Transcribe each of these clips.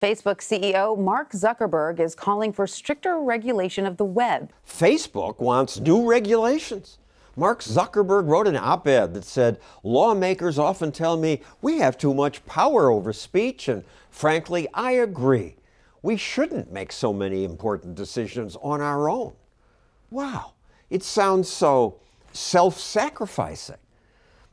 Facebook CEO Mark Zuckerberg is calling for stricter regulation of the web. Facebook wants new regulations. Mark Zuckerberg wrote an op-ed that said, lawmakers often tell me we have too much power over speech, and frankly, I agree. We shouldn't make so many important decisions on our own. Wow, it sounds so self-sacrificing.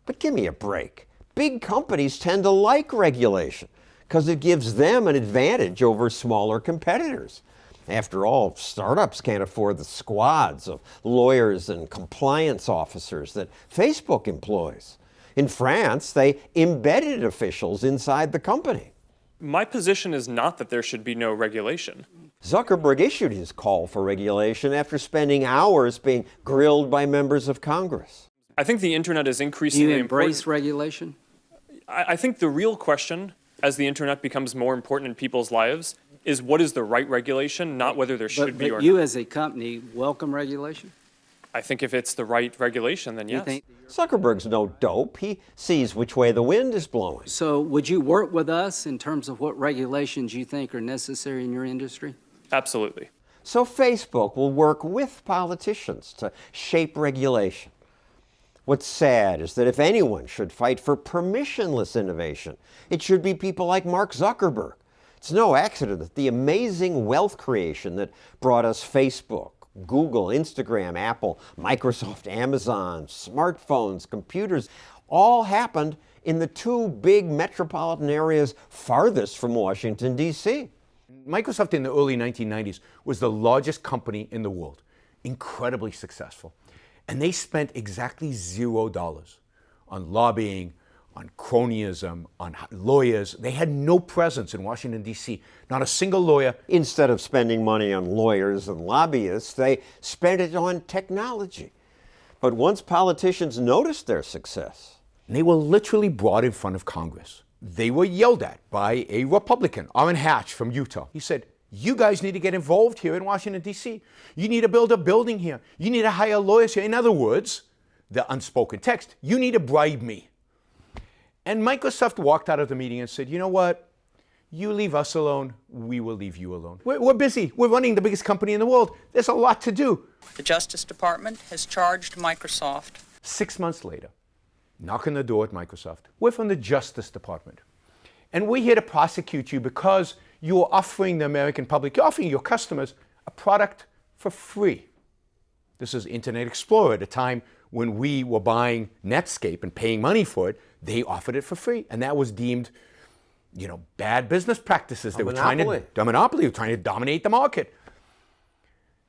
But give me a break. Big companies tend to like regulation because it gives them an advantage over smaller competitors. After all, startups can't afford the squads of lawyers and compliance officers that Facebook employs. In France, they embedded officials inside the company. My position is not that there should be no regulation. Zuckerberg issued his call for regulation after spending hours being grilled by members of Congress. I think the internet is increasingly Do you embrace important. regulation? I think the real question, as the internet becomes more important in people's lives, is what is the right regulation, not whether there should be or But you not. as a company welcome regulation? I think if it's the right regulation, then You yes. think- Zuckerberg's no dope. He sees which way the wind is blowing. So would you work with us in terms of what regulations you think are necessary in your industry? Absolutely. So Facebook will work with politicians to shape regulation. What's sad is that if anyone should fight for permissionless innovation, it should be people like Mark Zuckerberg. It's no accident that the amazing wealth creation that brought us Facebook, Google, Instagram, Apple, Microsoft, Amazon, smartphones, computers, all happened in the two big metropolitan areas farthest from Washington, D.C. Microsoft in the early 1990s was the largest company in the world, incredibly successful. And they spent exactly $0 on lobbying, on cronyism, on lawyers. They had no presence in Washington, D.C., not a single lawyer. Instead of spending money on lawyers and lobbyists, they spent it on technology. But once politicians noticed their success, They were literally brought in front of Congress. They were yelled at by a Republican, Orrin Hatch from Utah. He said, you guys need to get involved here in Washington, D.C. You need to build a building here. You need to hire lawyers here. In other words, the unspoken text, you need to bribe me. And Microsoft walked out of the meeting and said, you know what? You leave us alone, we will leave you alone. We're busy. We're running the biggest company in the world. There's a lot to do. The Justice Department has charged Microsoft. 6 months later, knock on the door at Microsoft. We're from the Justice Department. And we're here to prosecute you because you are offering the American public, you're offering your customers a product for free. This is Internet Explorer at a time when we were buying Netscape and paying money for it. They offered it for free. And that was deemed, bad business practices. They were trying to dominate the market.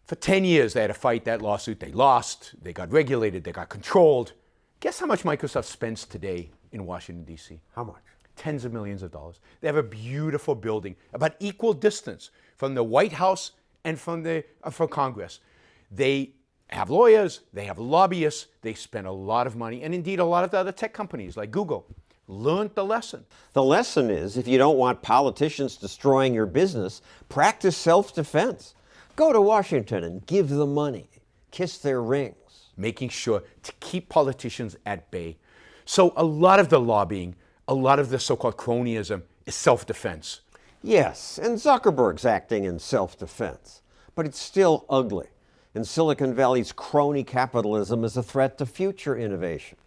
For 10 years, they had to fight that lawsuit. They lost. They got regulated. They got controlled. Guess how much Microsoft spends today in Washington, D.C.? how much? Tens of millions of dollars. They have a beautiful building about equal distance from the White House and from Congress. They have lawyers, they have lobbyists, they spend a lot of money, and indeed a lot of the other tech companies like Google learned the lesson. The lesson is, if you don't want politicians destroying your business, practice self-defense. Go to Washington and give them money. Kiss their rings. Making sure to keep politicians at bay. So a lot of the lobbying, a lot of the so-called cronyism is self-defense. Yes, and Zuckerberg's acting in self-defense. But it's still ugly. And Silicon Valley's crony capitalism is a threat to future innovation.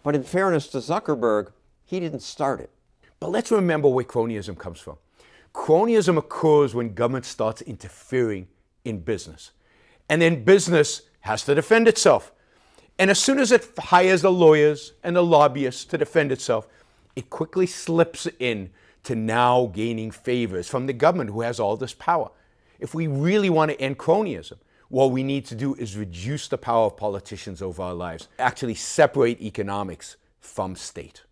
But in fairness to Zuckerberg, he didn't start it. But let's remember where cronyism comes from. Cronyism occurs when government starts interfering in business. And then business has to defend itself. And as soon as it hires the lawyers and the lobbyists to defend itself, it quickly slips in to now gaining favors from the government who has all this power. If we really want to end cronyism, what we need to do is reduce the power of politicians over our lives, actually separate economics from state.